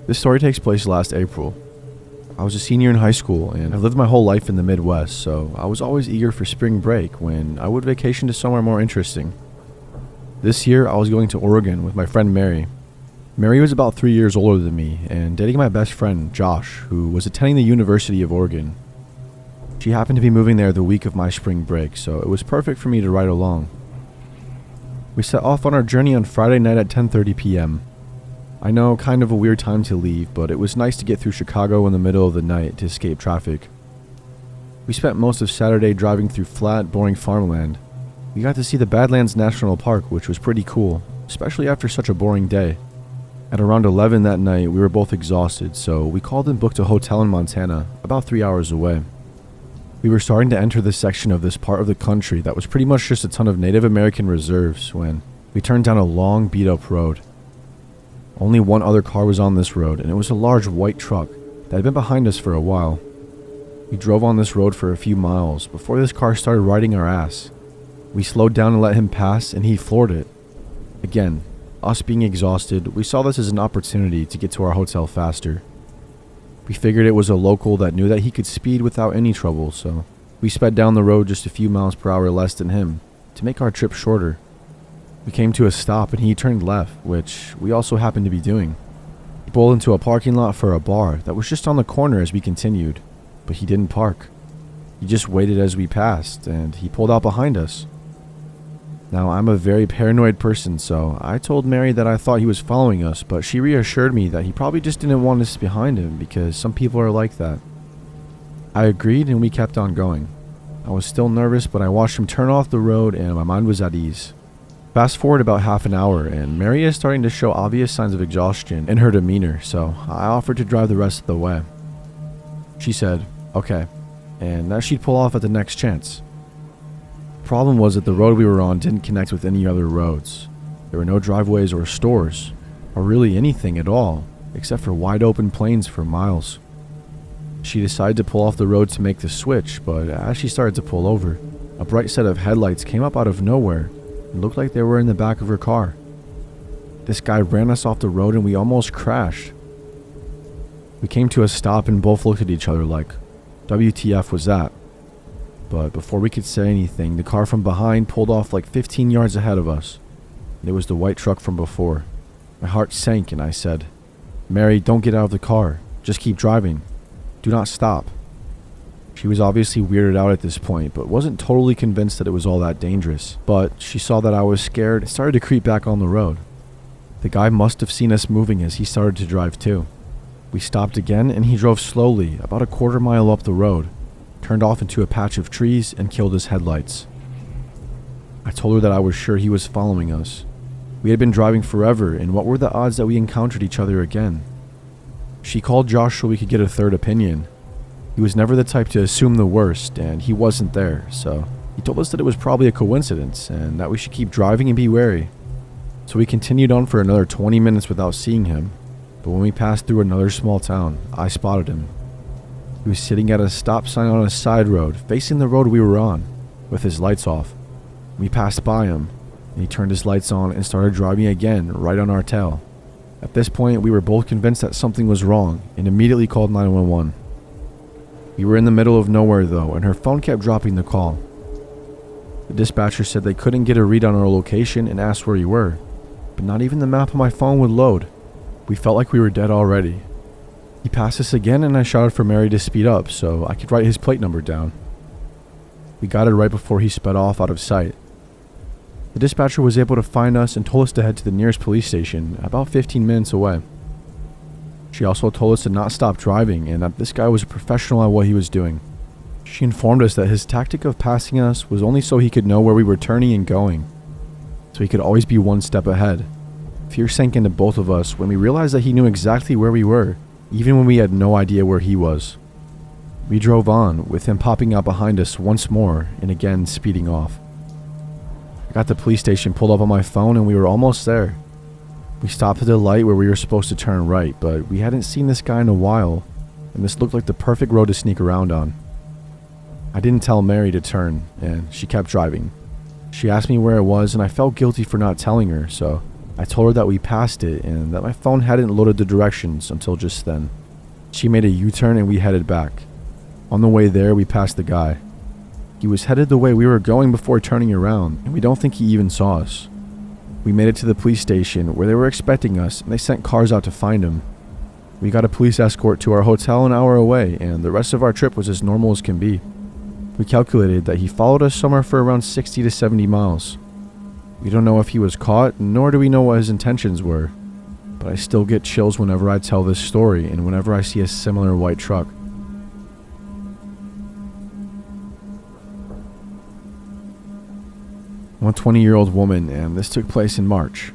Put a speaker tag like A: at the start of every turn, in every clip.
A: This story takes place last April. I was a senior in high school and I've lived my whole life in the Midwest, so I was always eager for spring break when I would vacation to somewhere more interesting. This year I was going to Oregon with my friend Mary. Mary was about 3 years older than me and dating my best friend Josh, who was attending the University of Oregon. She happened to be moving there the week of my spring break, so it was perfect for me to ride along. We set off on our journey on Friday night at 10:30 p.m. I know, kind of a weird time to leave, but it was nice to get through Chicago in the middle of the night to escape traffic. We spent most of Saturday driving through flat, boring farmland. We got to see the Badlands National Park, which was pretty cool, especially after such a boring day. At around 11 that night, we were both exhausted, so we called and booked a hotel in Montana, about 3 hours away. We were starting to enter the section of this part of the country that was pretty much just a ton of Native American reserves when we turned down a long, beat-up road. Only one other car was on this road, and it was a large white truck that had been behind us for a while. We drove on this road for a few miles before this car started riding our ass. We slowed down and let him pass, and he floored it. Again, us being exhausted, we saw this as an opportunity to get to our hotel faster. We figured it was a local that knew that he could speed without any trouble, so we sped down the road just a few miles per hour less than him to make our trip shorter. We came to a stop and he turned left, which we also happened to be doing. He pulled into a parking lot for a bar that was just on the corner as we continued, but he didn't park. He just waited as we passed, and he pulled out behind us. Now, I'm a very paranoid person, so I told Mary that I thought he was following us, but she reassured me that he probably just didn't want us behind him because some people are like that. I agreed and we kept on going. I was still nervous, but I watched him turn off the road and my mind was at ease. Fast forward about half an hour, and Mary is starting to show obvious signs of exhaustion in her demeanor, so I offered to drive the rest of the way. She said, okay, and that she'd pull off at the next chance. The problem was that the road we were on didn't connect with any other roads. There were no driveways or stores, or really anything at all, except for wide open plains for miles. She decided to pull off the road to make the switch, but as she started to pull over, a bright set of headlights came up out of nowhere. It looked like they were in the back of her car. This guy ran us off the road and we almost crashed. We came to a stop and both looked at each other like, WTF was that? But before we could say anything, the car from behind pulled off like 15 yards ahead of us. It was the white truck from before. My heart sank and I said, Mary, don't get out of the car. Just keep driving. Do not stop. She was obviously weirded out at this point, but wasn't totally convinced that it was all that dangerous. But she saw that I was scared and started to creep back on the road. The guy must have seen us moving as he started to drive too. We stopped again and he drove slowly, about a quarter mile up the road, turned off into a patch of trees and killed his headlights. I told her that I was sure he was following us. We had been driving forever, and what were the odds that we encountered each other again? She called Josh so we could get a third opinion. He was never the type to assume the worst, and he wasn't there, so he told us that it was probably a coincidence and that we should keep driving and be wary. So we continued on for another 20 minutes without seeing him, but when we passed through another small town, I spotted him. He was sitting at a stop sign on a side road, facing the road we were on, with his lights off. We passed by him, and he turned his lights on and started driving again, right on our tail. At this point, we were both convinced that something was wrong, and immediately called 911. We were in the middle of nowhere though, and her phone kept dropping the call. The dispatcher said they couldn't get a read on our location and asked where you were, but not even the map on my phone would load. We felt like we were dead already. He passed us again and I shouted for Mary to speed up so I could write his plate number down. We got it right before he sped off out of sight. The dispatcher was able to find us and told us to head to the nearest police station, about 15 minutes away. She also told us to not stop driving and that this guy was a professional at what he was doing. She informed us that his tactic of passing us was only so he could know where we were turning and going, so he could always be one step ahead. Fear sank into both of us when we realized that he knew exactly where we were, even when we had no idea where he was. We drove on, with him popping out behind us once more and again speeding off. I got the police station pulled up on my phone and we were almost there. We stopped at the light where we were supposed to turn right, but we hadn't seen this guy in a while, and this looked like the perfect road to sneak around on. I didn't tell Mary to turn, and she kept driving. She asked me where it was, and I felt guilty for not telling her, so I told her that we passed it and that my phone hadn't loaded the directions until just then. She made a U-turn and we headed back. On the way there, we passed the guy. He was headed the way we were going before turning around, and we don't think he even saw us. We made it to the police station where they were expecting us, and they sent cars out to find him. We got a police escort to our hotel an hour away, and the rest of our trip was as normal as can be. We calculated that he followed us somewhere for around 60 to 70 miles. We don't know if he was caught, nor do we know what his intentions were, but I still get chills whenever I tell this story and whenever I see a similar white truck. I'm a 20-year-old woman, and this took place in March.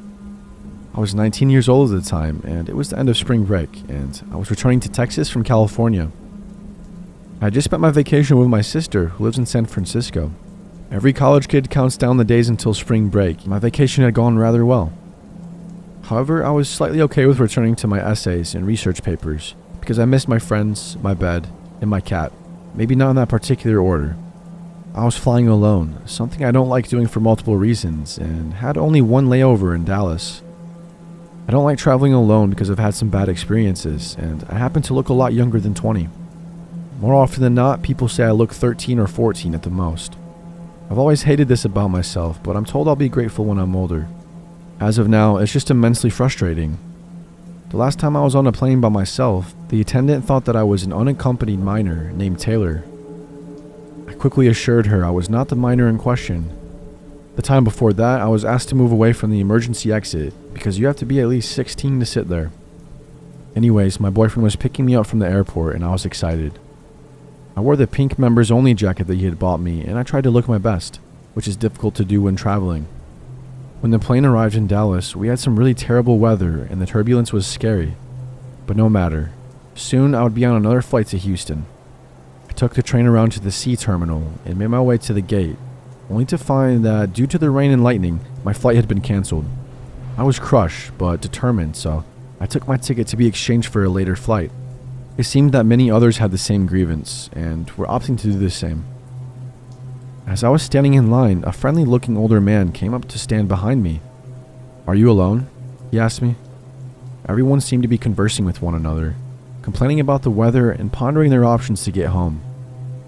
A: I was 19 years old at the time, and it was the end of spring break, and I was returning to Texas from California. I had just spent my vacation with my sister, who lives in San Francisco. Every college kid counts down the days until spring break. My vacation had gone rather well. However, I was slightly okay with returning to my essays and research papers, because I missed my friends, my bed, and my cat. Maybe not in that particular order. I was flying alone, something I don't like doing for multiple reasons, and had only one layover in Dallas. I don't like traveling alone because I've had some bad experiences, and I happen to look a lot younger than 20. More often than not, people say I look 13 or 14 at the most. I've always hated this about myself, but I'm told I'll be grateful when I'm older. As of now, it's just immensely frustrating. The last time I was on a plane by myself, the attendant thought that I was an unaccompanied minor named Taylor. I quickly assured her I was not the minor in question. The time before that, I was asked to move away from the emergency exit because you have to be at least 16 to sit there. Anyways, my boyfriend was picking me up from the airport and I was excited. I wore the pink members only jacket that he had bought me and I tried to look my best, which is difficult to do when traveling. When the plane arrived in Dallas, we had some really terrible weather and the turbulence was scary. But no matter. Soon I would be on another flight to Houston. I took the train around to the C terminal and made my way to the gate, only to find that due to the rain and lightning, my flight had been canceled. I was crushed, but determined, so I took my ticket to be exchanged for a later flight. It seemed that many others had the same grievance, and were opting to do the same. As I was standing in line, a friendly-looking older man came up to stand behind me. "Are you alone?" he asked me. Everyone seemed to be conversing with one another, complaining about the weather and pondering their options to get home.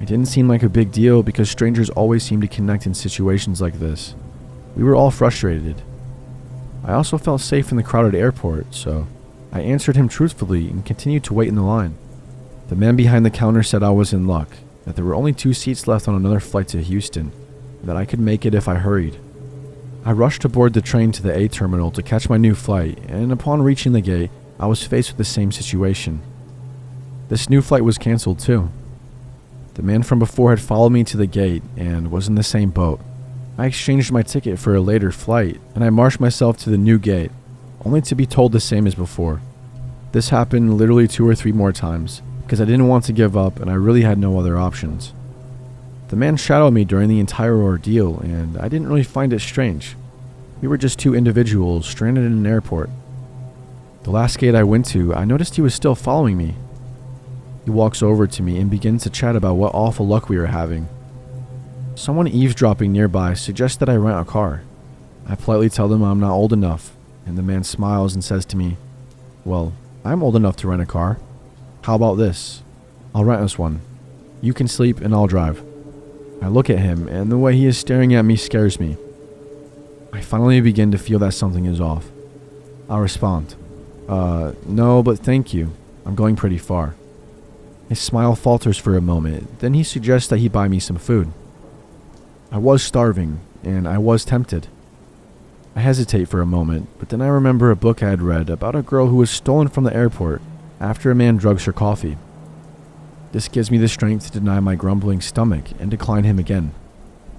A: It didn't seem like a big deal because strangers always seem to connect in situations like this. We were all frustrated. I also felt safe in the crowded airport, so I answered him truthfully and continued to wait in the line. The man behind the counter said I was in luck, that there were only 2 seats left on another flight to Houston, and that I could make it if I hurried. I rushed to board the train to the A terminal to catch my new flight, and upon reaching the gate, I was faced with the same situation. This new flight was canceled too. The man from before had followed me to the gate and was in the same boat. I exchanged my ticket for a later flight, and I marched myself to the new gate, only to be told the same as before. This happened literally 2 or 3 more times, because I didn't want to give up and I really had no other options. The man shadowed me during the entire ordeal, and I didn't really find it strange. We were just 2 individuals stranded in an airport. The last gate I went to, I noticed he was still following me. He walks over to me and begins to chat about what awful luck we were having. Someone eavesdropping nearby suggests that I rent a car. I politely tell them I'm not old enough, and the man smiles and says to me, "Well, I'm old enough to rent a car. How about this? I'll rent us one. You can sleep and I'll drive." I look at him, and the way he is staring at me scares me. I finally begin to feel that something is off. I respond, "No, but thank you. I'm going pretty far." His smile falters for a moment, then he suggests that he buy me some food. I was starving, and I was tempted. I hesitate for a moment, but then I remember a book I had read about a girl who was stolen from the airport after a man drugs her coffee. This gives me the strength to deny my grumbling stomach and decline him again.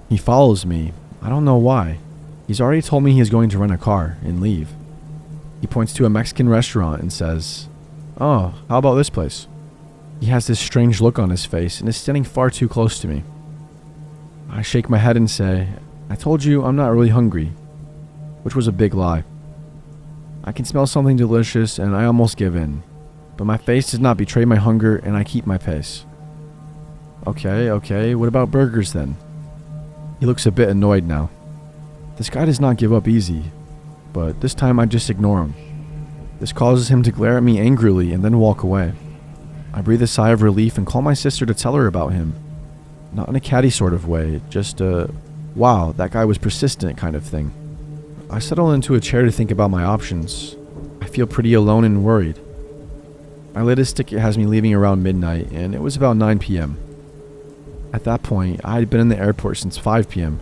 A: He follows me. I don't know why. He's already told me he is going to rent a car and leave. He points to a Mexican restaurant and says, "Oh, how about this place?" He has this strange look on his face and is standing far too close to me. I shake my head and say, "I told you I'm not really hungry," which was a big lie. I can smell something delicious and I almost give in, but my face does not betray my hunger and I keep my pace. Okay, what about burgers then?" He looks a bit annoyed now. This guy does not give up easy. but this time I just ignore him. This causes him to glare at me angrily and then walk away. I breathe a sigh of relief and call my sister to tell her about him. Not in a catty sort of way, just a, wow, that guy was persistent kind of thing. I settle into a chair to think about my options. I feel pretty alone and worried. My latest ticket has me leaving around midnight, and it was about 9 p.m. At that point, I had been in the airport since 5 p.m.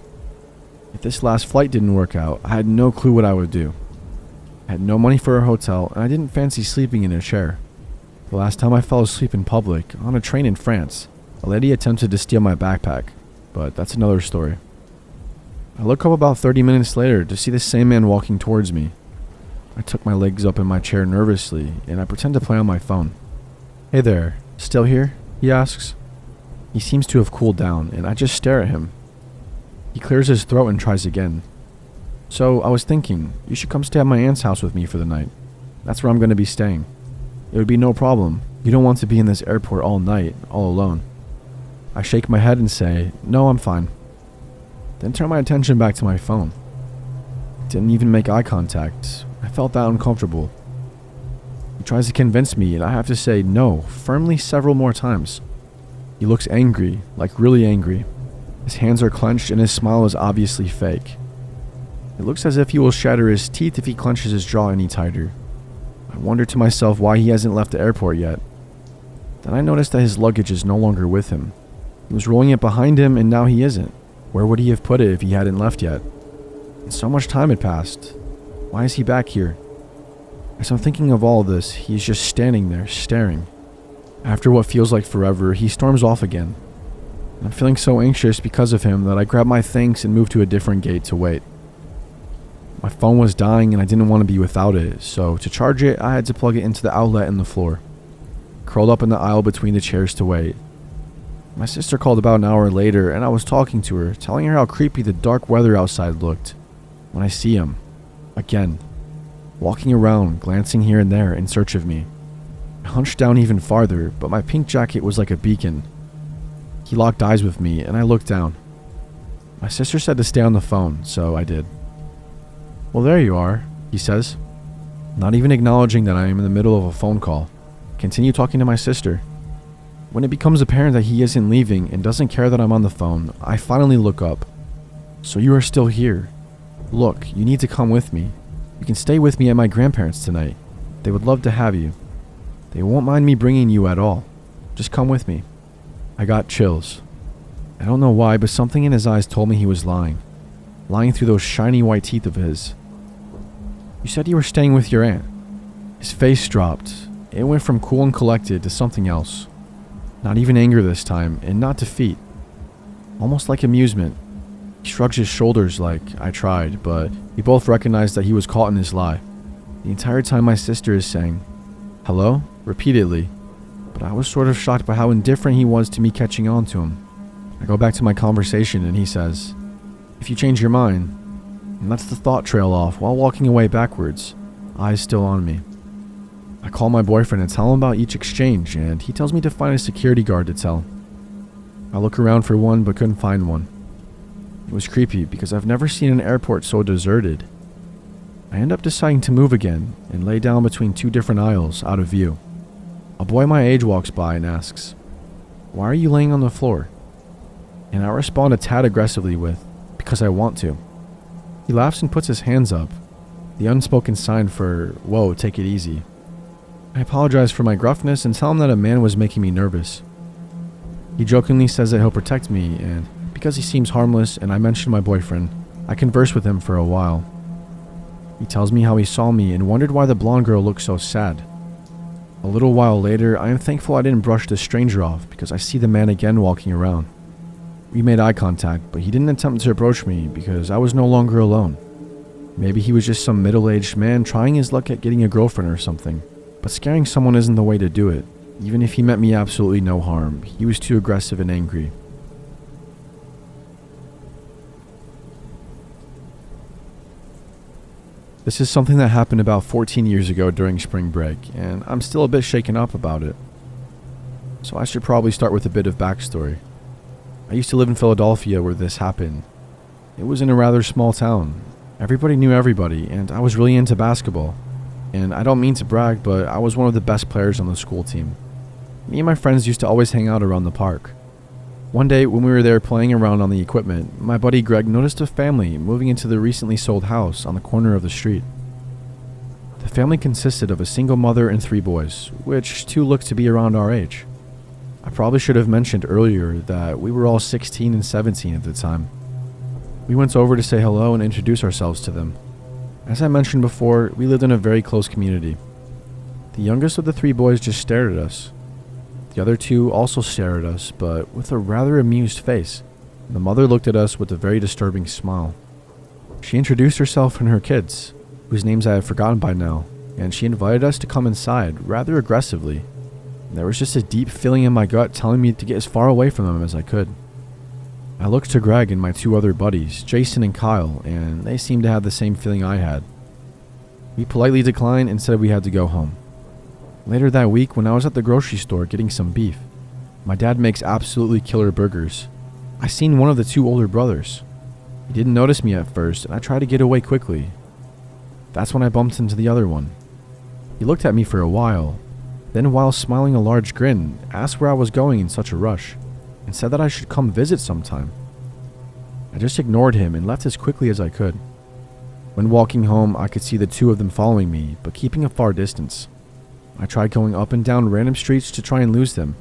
A: If this last flight didn't work out, I had no clue what I would do. I had no money for a hotel, and I didn't fancy sleeping in a chair. The last time I fell asleep in public, on a train in France, a lady attempted to steal my backpack, but that's another story. I look up about 30 minutes later to see the same man walking towards me. I took my legs up in my chair nervously, and I pretend to play on my phone. "Hey there, still here?" he asks. He seems to have cooled down, and I just stare at him. He clears his throat and tries again. "So, I was thinking, you should come stay at my aunt's house with me for the night. That's where I'm going to be staying. It would be no problem. You don't want to be in this airport all night, all alone." I shake my head and say, "No, I'm fine." Then turn my attention back to my phone. Didn't even make eye contact. I felt that uncomfortable. He tries to convince me, and I have to say no firmly several more times. He looks angry, like really angry. His hands are clenched and his smile is obviously fake. It looks as if he will shatter his teeth if he clenches his jaw any tighter. I wonder to myself why he hasn't left the airport yet. Then I notice that his luggage is no longer with him. He was rolling it behind him and now he isn't. Where would he have put it if he hadn't left yet? And so much time had passed. Why is he back here? As I'm thinking of all this, he's just standing there, staring. After what feels like forever, he storms off again. I'm feeling so anxious because of him that I grab my things and move to a different gate to wait. My phone was dying and I didn't want to be without it, so to charge it, I had to plug it into the outlet in the floor. Curled up in the aisle between the chairs to wait. My sister called about an hour later and I was talking to her, telling her how creepy the dark weather outside looked. When I see him, again, walking around, glancing here and there in search of me. I hunched down even farther, but my pink jacket was like a beacon. He locked eyes with me and I looked down. My sister said to stay on the phone, so I did. "Well, there you are," he says, not even acknowledging that I am in the middle of a phone call. Continue talking to my sister. When it becomes apparent that he isn't leaving and doesn't care that I'm on the phone, I finally look up. "So you are still here. Look, you need to come with me. You can stay with me at my grandparents' tonight. They would love to have you. They won't mind me bringing you at all. Just come with me." I got chills. I don't know why, but something in his eyes told me he was lying. Lying through those shiny white teeth of his. "You said you were staying with your aunt." His face dropped. It went from cool and collected to something else. Not even anger this time, and not defeat. Almost like amusement. He shrugs his shoulders like, I tried, but we both recognized that he was caught in his lie. The entire time my sister is saying, "Hello?" repeatedly, but I was sort of shocked by how indifferent he was to me catching on to him. I go back to my conversation and he says, "If you change your mind," and lets the thought trail off while walking away backwards, eyes still on me. I call my boyfriend and tell him about each exchange, and he tells me to find a security guard to tell. I look around for one but couldn't find one. It was creepy because I've never seen an airport so deserted. I end up deciding to move again and lay down between two different aisles out of view. A boy my age walks by and asks, "Why are you laying on the floor?" And I respond a tad aggressively with, "Because I want to." He laughs and puts his hands up, the unspoken sign for, "Whoa, take it easy." I apologize for my gruffness and tell him that a man was making me nervous. He jokingly says that he'll protect me, and because he seems harmless and I mention my boyfriend, I converse with him for a while. He tells me how he saw me and wondered why the blonde girl looked so sad. A little while later, I am thankful I didn't brush the stranger off because I see the man again walking around. We made eye contact, but he didn't attempt to approach me because I was no longer alone. Maybe he was just some middle-aged man trying his luck at getting a girlfriend or something. But scaring someone isn't the way to do it. Even if he meant me absolutely no harm, he was too aggressive and angry. This is something that happened about 14 years ago during spring break, and I'm still a bit shaken up about it. So I should probably start with a bit of backstory. I used to live in Philadelphia where this happened. It was in a rather small town. Everybody knew everybody, and I was really into basketball. And I don't mean to brag, but I was one of the best players on the school team. Me and my friends used to always hang out around the park. One day, when we were there playing around on the equipment, my buddy Greg noticed a family moving into the recently sold house on the corner of the street. The family consisted of a single mother and 3 boys, which 2 looked to be around our age. I probably should have mentioned earlier that we were all 16 and 17 at the time. We went over to say hello and introduce ourselves to them. As I mentioned before, we lived in a very close community. The youngest of the 3 boys just stared at us. The other 2 also stared at us, but with a rather amused face. The mother looked at us with a very disturbing smile. She introduced herself and her kids, whose names I have forgotten by now, and she invited us to come inside rather aggressively. There was just a deep feeling in my gut telling me to get as far away from them as I could. I looked to Greg and my 2 other buddies, Jason and Kyle, and they seemed to have the same feeling I had. We politely declined and said we had to go home. Later that week, when I was at the grocery store getting some beef, my dad makes absolutely killer burgers. I seen one of the 2 older brothers. He didn't notice me at first, and I tried to get away quickly. That's when I bumped into the other one. He looked at me for a while, then while smiling a large grin, asked where I was going in such a rush, and said that I should come visit sometime. I just ignored him and left as quickly as I could. When walking home, I could see the 2 of them following me, but keeping a far distance. I tried going up and down random streets to try and lose them,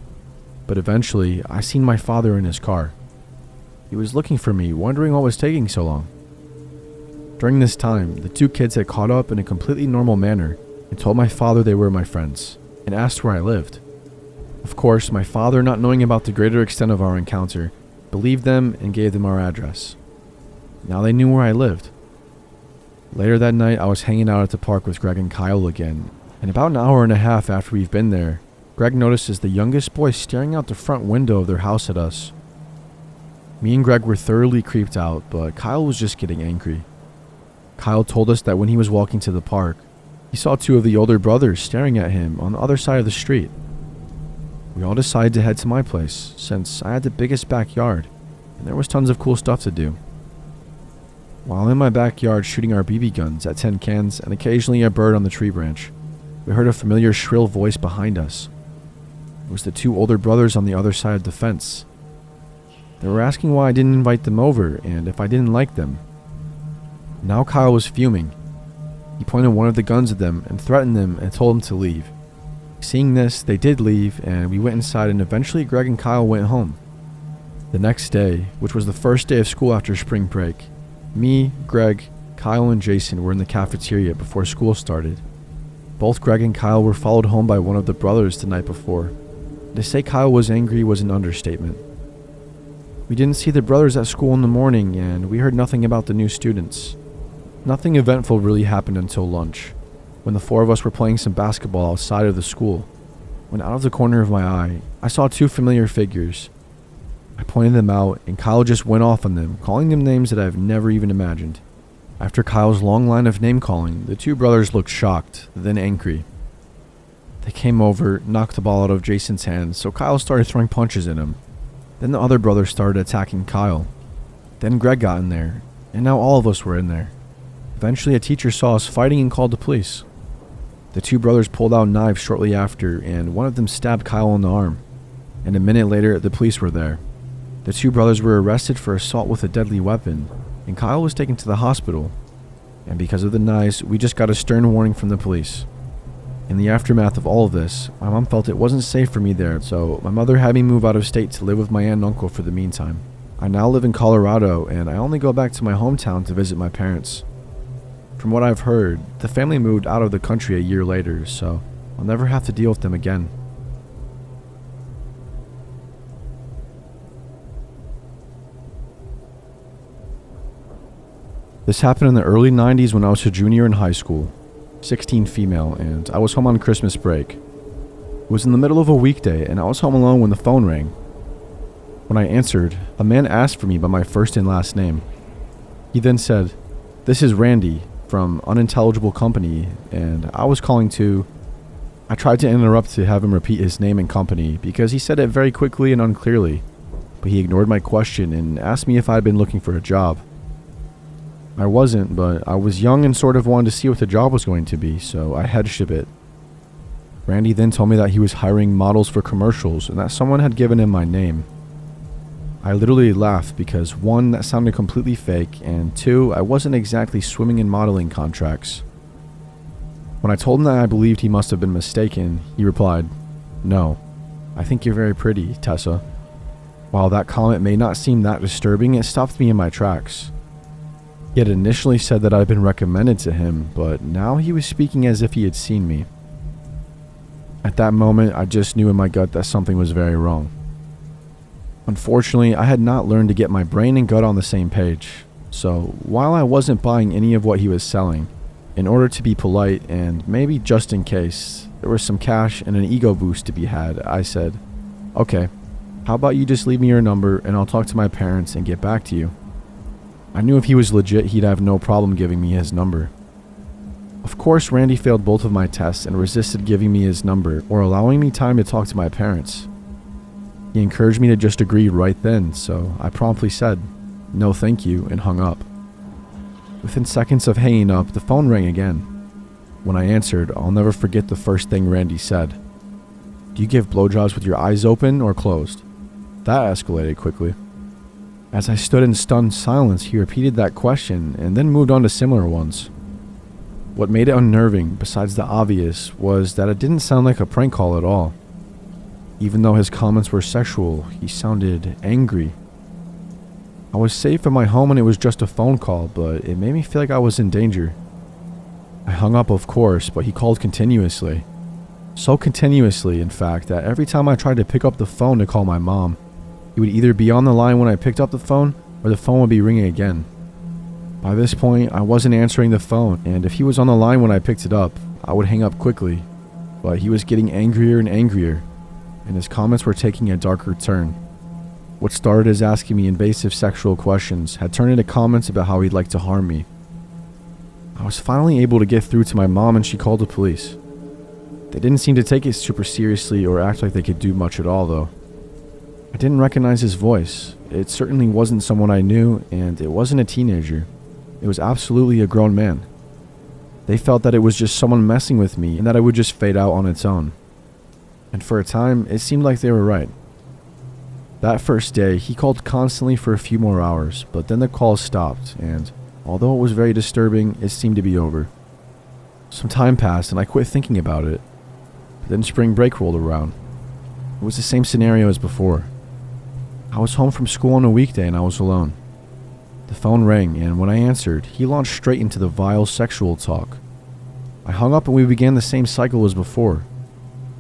A: but eventually I seen my father in his car. He was looking for me, wondering what was taking so long. During this time, the 2 kids had caught up in a completely normal manner and told my father they were my friends, and asked where I lived. Of course, my father, not knowing about the greater extent of our encounter, believed them and gave them our address. Now they knew where I lived. Later that night, I was hanging out at the park with Greg and Kyle again, and about an hour and a half after we've been there, Greg notices the youngest boy staring out the front window of their house at us. Me and Greg were thoroughly creeped out, but Kyle was just getting angry. Kyle told us that when he was walking to the park, he saw 2 of the older brothers staring at him on the other side of the street. We all decided to head to my place, since I had the biggest backyard, and there was tons of cool stuff to do. While in my backyard shooting our BB guns at tin cans and occasionally a bird on the tree branch, we heard a familiar shrill voice behind us. It was the 2 older brothers on the other side of the fence. They were asking why I didn't invite them over and if I didn't like them. Now Kyle was fuming. He pointed one of the guns at them and threatened them and told them to leave. Seeing this, they did leave, and we went inside, and eventually Greg and Kyle went home. The next day, which was the first day of school after spring break, me, Greg, Kyle, and Jason were in the cafeteria before school started. Both Greg and Kyle were followed home by one of the brothers the night before. To say Kyle was angry was an understatement. We didn't see the brothers at school in the morning, and we heard nothing about the new students. Nothing eventful really happened until lunch, when the 4 of us were playing some basketball outside of the school. When out of the corner of my eye, I saw 2 familiar figures. I pointed them out, and Kyle just went off on them, calling them names that I've never even imagined. After Kyle's long line of name-calling, the 2 brothers looked shocked, then angry. They came over, knocked the ball out of Jason's hands, so Kyle started throwing punches at him. Then the other brother started attacking Kyle. Then Greg got in there, and now all of us were in there. Eventually, a teacher saw us fighting and called the police. The 2 brothers pulled out knives shortly after, and one of them stabbed Kyle in the arm. And a minute later, the police were there. The 2 brothers were arrested for assault with a deadly weapon, and Kyle was taken to the hospital. And because of the knives, we just got a stern warning from the police. In the aftermath of all of this, my mom felt it wasn't safe for me there, so my mother had me move out of state to live with my aunt and uncle for the meantime. I now live in Colorado, and I only go back to my hometown to visit my parents. From what I've heard, the family moved out of the country a year later, so I'll never have to deal with them again. This happened in the early 90s when I was a junior in high school, 16 female, and I was home on Christmas break. It was in the middle of a weekday, and I was home alone when the phone rang. When I answered, a man asked for me by my first and last name. He then said, "This is Randy from unintelligible company, and I was calling to..." I tried to interrupt to have him repeat his name and company because he said it very quickly and unclearly, but he ignored my question and asked me if I had been looking for a job. I wasn't, but I was young and sort of wanted to see what the job was going to be, so I hedged a bit. Randy then told me that he was hiring models for commercials and that someone had given him my name. I literally laughed because 1, that sounded completely fake, and 2, I wasn't exactly swimming in modeling contracts. When I told him that I believed he must have been mistaken, he replied, "No, I think you're very pretty, Tessa." While that comment may not seem that disturbing, it stopped me in my tracks. He had initially said that I'd been recommended to him, but now he was speaking as if he had seen me. At that moment, I just knew in my gut that something was very wrong. Unfortunately, I had not learned to get my brain and gut on the same page, so while I wasn't buying any of what he was selling, in order to be polite and maybe just in case there was some cash and an ego boost to be had, I said, "Okay, how about you just leave me your number and I'll talk to my parents and get back to you." I knew if he was legit, he'd have no problem giving me his number. Of course, Randy failed both of my tests and resisted giving me his number or allowing me time to talk to my parents. He encouraged me to just agree right then, so I promptly said, "No thank you," and hung up. Within seconds of hanging up, the phone rang again. When I answered, I'll never forget the first thing Randy said. "Do you give blowjobs with your eyes open or closed?" That escalated quickly. As I stood in stunned silence, he repeated that question and then moved on to similar ones. What made it unnerving, besides the obvious, was that it didn't sound like a prank call at all. Even though his comments were sexual, he sounded angry. I was safe in my home and it was just a phone call, but it made me feel like I was in danger. I hung up, of course, but he called continuously. So continuously, in fact, that every time I tried to pick up the phone to call my mom, he would either be on the line when I picked up the phone, or the phone would be ringing again. By this point, I wasn't answering the phone, and if he was on the line when I picked it up, I would hang up quickly. But he was getting angrier and angrier, and his comments were taking a darker turn. What started as asking me invasive sexual questions had turned into comments about how he'd like to harm me. I was finally able to get through to my mom and she called the police. They didn't seem to take it super seriously or act like they could do much at all, though. I didn't recognize his voice. It certainly wasn't someone I knew, and it wasn't a teenager. It was absolutely a grown man. They felt that it was just someone messing with me and that I would just fade out on its own. And for a time, it seemed like they were right. That first day, he called constantly for a few more hours, but then the calls stopped, and although it was very disturbing, it seemed to be over. Some time passed and I quit thinking about it. But then spring break rolled around. It was the same scenario as before. I was home from school on a weekday and I was alone. The phone rang, and when I answered, he launched straight into the vile sexual talk. I hung up and we began the same cycle as before,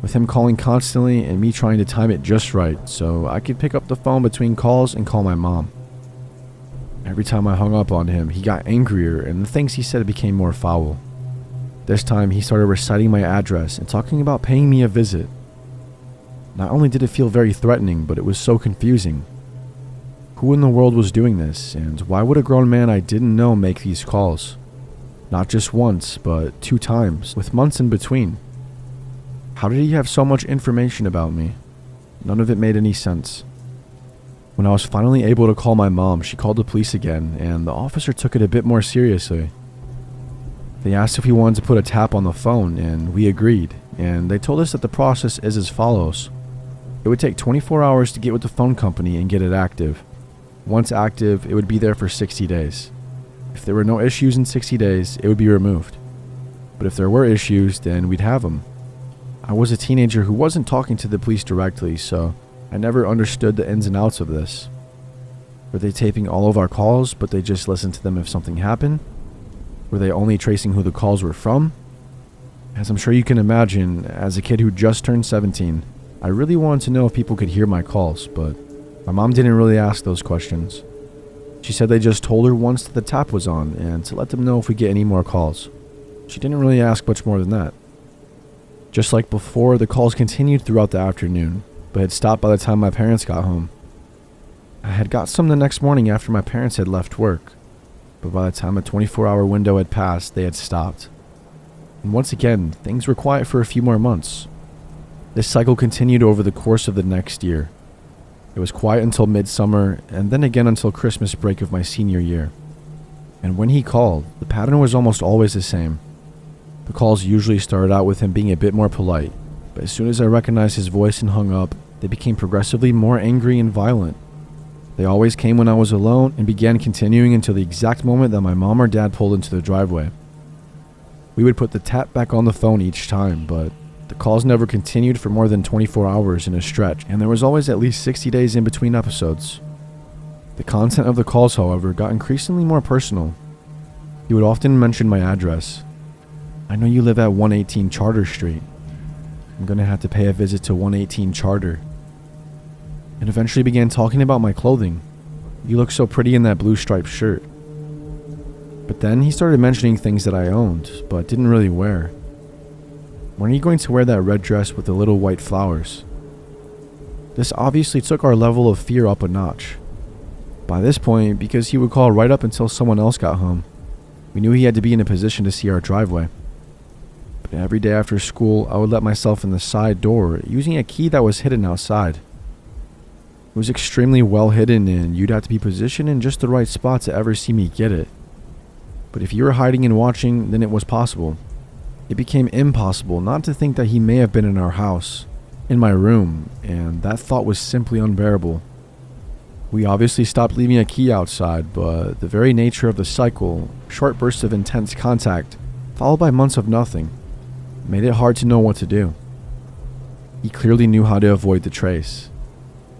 A: with him calling constantly and me trying to time it just right so I could pick up the phone between calls and call my mom. Every time I hung up on him, he got angrier and the things he said became more foul. This time, he started reciting my address and talking about paying me a visit. Not only did it feel very threatening, but it was so confusing. Who in the world was doing this, and why would a grown man I didn't know make these calls? Not just once, but 2 times, with months in between. How did he have so much information about me? None of it made any sense. When I was finally able to call my mom, she called the police again, and the officer took it a bit more seriously. They asked if we wanted to put a tap on the phone, and we agreed, and they told us that the process is as follows. It would take 24 hours to get with the phone company and get it active. Once active, it would be there for 60 days. If there were no issues in 60 days, it would be removed. But if there were issues, then we'd have them. I was a teenager who wasn't talking to the police directly, so I never understood the ins and outs of this. Were they taping all of our calls, but they just listened to them if something happened? Were they only tracing who the calls were from? As I'm sure you can imagine, as a kid who just turned 17, I really wanted to know if people could hear my calls, but my mom didn't really ask those questions. She said they just told her once that the tap was on and to let them know if we get any more calls. She didn't really ask much more than that. Just like before, the calls continued throughout the afternoon, but had stopped by the time my parents got home. I had got some the next morning after my parents had left work, but by the time a 24-hour window had passed, they had stopped. And once again, things were quiet for a few more months. This cycle continued over the course of the next year. It was quiet until midsummer, and then again until Christmas break of my senior year. And when he called, the pattern was almost always the same. The calls usually started out with him being a bit more polite, but as soon as I recognized his voice and hung up, they became progressively more angry and violent. They always came when I was alone and began continuing until the exact moment that my mom or dad pulled into the driveway. We would put the tap back on the phone each time, but the calls never continued for more than 24 hours in a stretch, and there was always at least 60 days in between episodes. The content of the calls, however, got increasingly more personal. He would often mention my address. I know you live at 118 Charter Street. I'm gonna have to pay a visit to 118 Charter. And eventually began talking about my clothing. You look so pretty in that blue striped shirt. But then he started mentioning things that I owned, but didn't really wear. When are you going to wear that red dress with the little white flowers? This obviously took our level of fear up a notch. By this point, because he would call right up until someone else got home, we knew he had to be in a position to see our driveway. But every day after school, I would let myself in the side door using a key that was hidden outside. It was extremely well hidden and you'd have to be positioned in just the right spot to ever see me get it. But if you were hiding and watching, then it was possible. It became impossible not to think that he may have been in our house, in my room, and that thought was simply unbearable. We obviously stopped leaving a key outside, but the very nature of the cycle, short bursts of intense contact, followed by months of nothing, made it hard to know what to do. He clearly knew how to avoid the trace.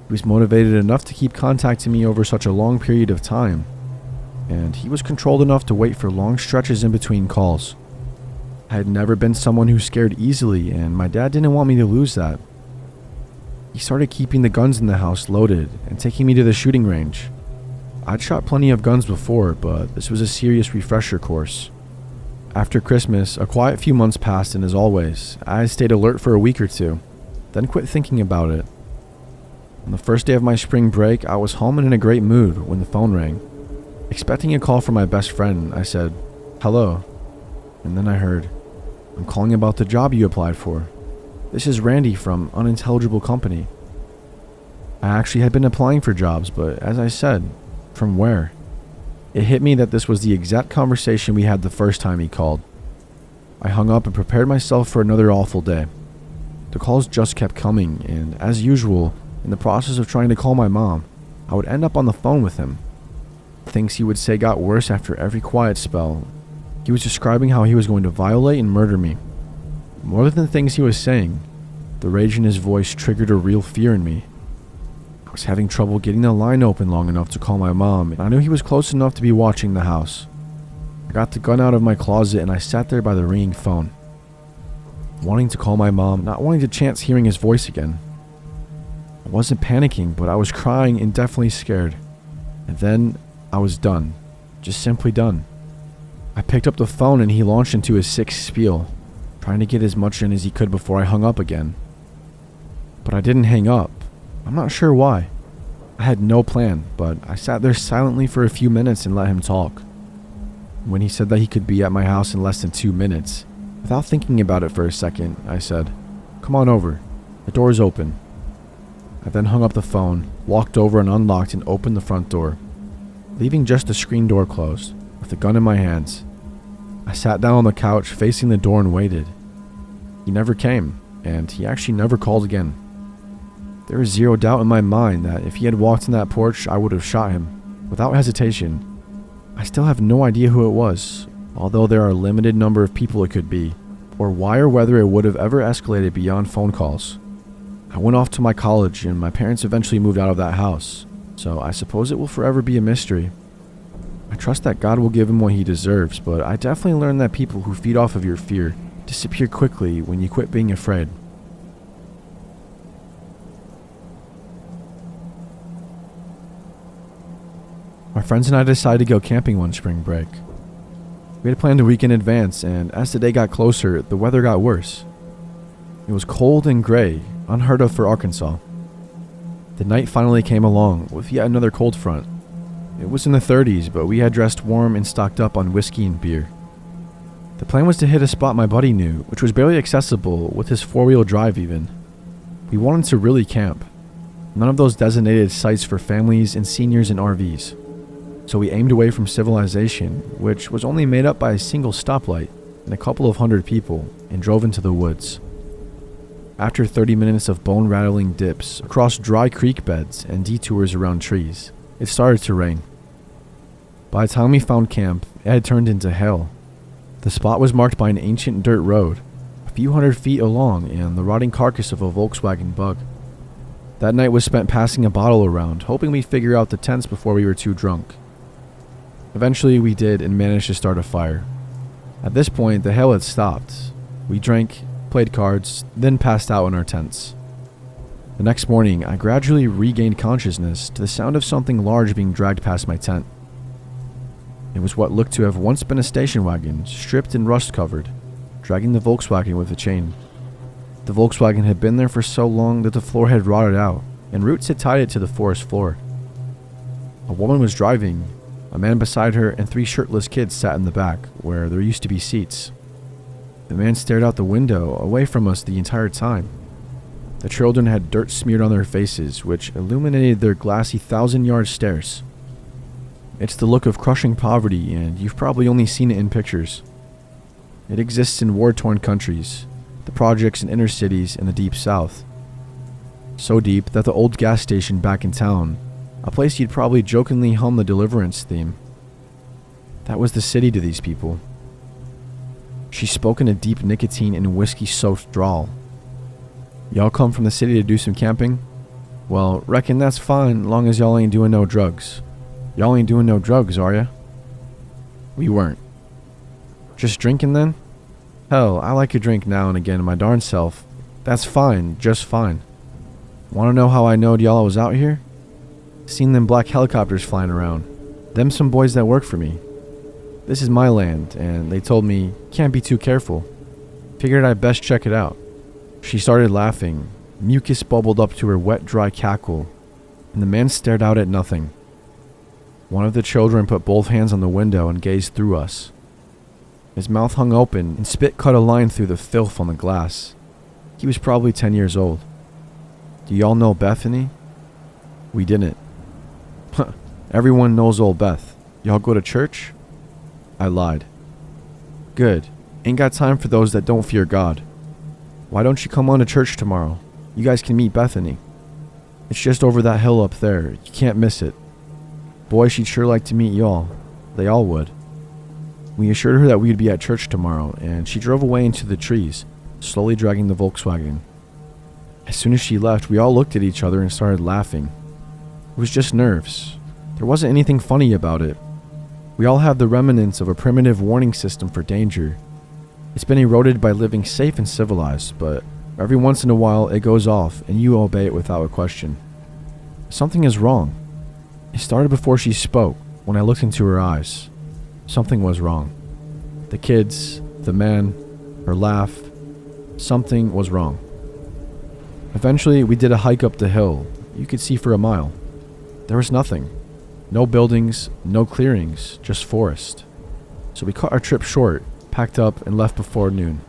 A: He was motivated enough to keep contacting me over such a long period of time, and he was controlled enough to wait for long stretches in between calls. I had never been someone who scared easily, and my dad didn't want me to lose that. He started keeping the guns in the house loaded and taking me to the shooting range. I'd shot plenty of guns before, but this was a serious refresher course. After Christmas, a quiet few months passed, and as always, I stayed alert for a week or two, then quit thinking about it. On the first day of my spring break, I was home and in a great mood when the phone rang. Expecting a call from my best friend, I said, "Hello," and then I heard, "I'm calling about the job you applied for. This is Randy from Unintelligible Company." I actually had been applying for jobs, but as I said, from where? It hit me that this was the exact conversation we had the first time he called. I hung up and prepared myself for another awful day. The calls just kept coming, and as usual, in the process of trying to call my mom, I would end up on the phone with him. Things he would say got worse after every quiet spell. He was describing how he was going to violate and murder me. More than the things he was saying, the rage in his voice triggered a real fear in me. I was having trouble getting the line open long enough to call my mom, and I knew he was close enough to be watching the house. I got the gun out of my closet and I sat there by the ringing phone, wanting to call my mom, not wanting to chance hearing his voice again. I wasn't panicking, but I was crying and definitely scared. And then I was done. Just simply done. I picked up the phone and he launched into his sick spiel, trying to get as much in as he could before I hung up again. But I didn't hang up. I'm not sure why. I had no plan, but I sat there silently for a few minutes and let him talk. When he said that he could be at my house in less than 2 minutes, without thinking about it for a second, I said, "Come on over. The door's open." I then hung up the phone, walked over and unlocked and opened the front door, leaving just the screen door closed, with the gun in my hands. I sat down on the couch facing the door and waited. He never came, and he actually never called again. There was zero doubt in my mind that if he had walked in that porch, I would have shot him, without hesitation. I still have no idea who it was, although there are a limited number of people it could be, or why or whether it would have ever escalated beyond phone calls. I went off to my college, and my parents eventually moved out of that house, so I suppose it will forever be a mystery. I trust that God will give him what he deserves, but I definitely learned that people who feed off of your fear disappear quickly when you quit being afraid. My friends and I decided to go camping one spring break. We had planned a week in advance, and as the day got closer, the weather got worse. It was cold and gray, unheard of for Arkansas. The night finally came along, with yet another cold front. It was in the 30s, but we had dressed warm and stocked up on whiskey and beer. The plan was to hit a spot my buddy knew, which was barely accessible with his 4-wheel drive even. We wanted to really camp. None of those designated sites for families and seniors in RVs. So we aimed away from civilization, which was only made up by a single stoplight and a couple of hundred people, and drove into the woods. After 30 minutes of bone-rattling dips across dry creek beds and detours around trees, it started to rain. By the time we found camp, it had turned into hell. The spot was marked by an ancient dirt road, a few hundred feet along, and the rotting carcass of a Volkswagen Bug. That night was spent passing a bottle around, hoping we'd figure out the tents before we were too drunk. Eventually we did and managed to start a fire. At this point, the hail had stopped. We drank, played cards, then passed out in our tents. The next morning, I gradually regained consciousness to the sound of something large being dragged past my tent. It was what looked to have once been a station wagon, stripped and rust-covered, dragging the Volkswagen with a chain. The Volkswagen had been there for so long that the floor had rotted out, and roots had tied it to the forest floor. A woman was driving. A man beside her and 3 shirtless kids sat in the back, where there used to be seats. The man stared out the window, away from us the entire time. The children had dirt smeared on their faces, which illuminated their glassy 1,000-yard stares. It's the look of crushing poverty, and you've probably only seen it in pictures. It exists in war-torn countries, the projects in inner cities in the deep south. So deep that the old gas station back in town, a place you'd probably jokingly hum the Deliverance theme, that was the city to these people. She spoke in a deep nicotine and whiskey-soaked drawl. Y'all come from the city to do some camping? Well, reckon that's fine long as y'all ain't doing no drugs. Y'all ain't doing no drugs, are ya? We weren't. Just drinking then? Hell, I like a drink now and again my darn self. That's fine, just fine. Wanna know how I knowed y'all was out here? Seen them black helicopters flying around. Them some boys that work for me. This is my land, and they told me, can't be too careful. Figured I'd best check it out. She started laughing. Mucus bubbled up to her wet, dry cackle, and the man stared out at nothing. One of the children put both hands on the window and gazed through us. His mouth hung open, and spit cut a line through the filth on the glass. He was probably 10 years old. Do y'all know Bethany? We didn't. Everyone knows old Beth. Y'all go to church? I lied. Good. Ain't got time for those that don't fear God. Why don't you come on to church tomorrow? You guys can meet Bethany. It's just over that hill up there. You can't miss it. Boy, she'd sure like to meet y'all. They all would. We assured her that we'd be at church tomorrow, and she drove away into the trees, slowly dragging the Volkswagen. As soon as she left, we all looked at each other and started laughing. It was just nerves. There wasn't anything funny about it. We all have the remnants of a primitive warning system for danger. It's been eroded by living safe and civilized, but every once in a while it goes off and you obey it without a question. Something is wrong. It started before she spoke, when I looked into her eyes. Something was wrong. The kids, the man, her laugh. Something was wrong. Eventually, we did a hike up the hill. You could see for a mile. There was nothing. No buildings, no clearings, just forest. So we cut our trip short, packed up, and left before noon.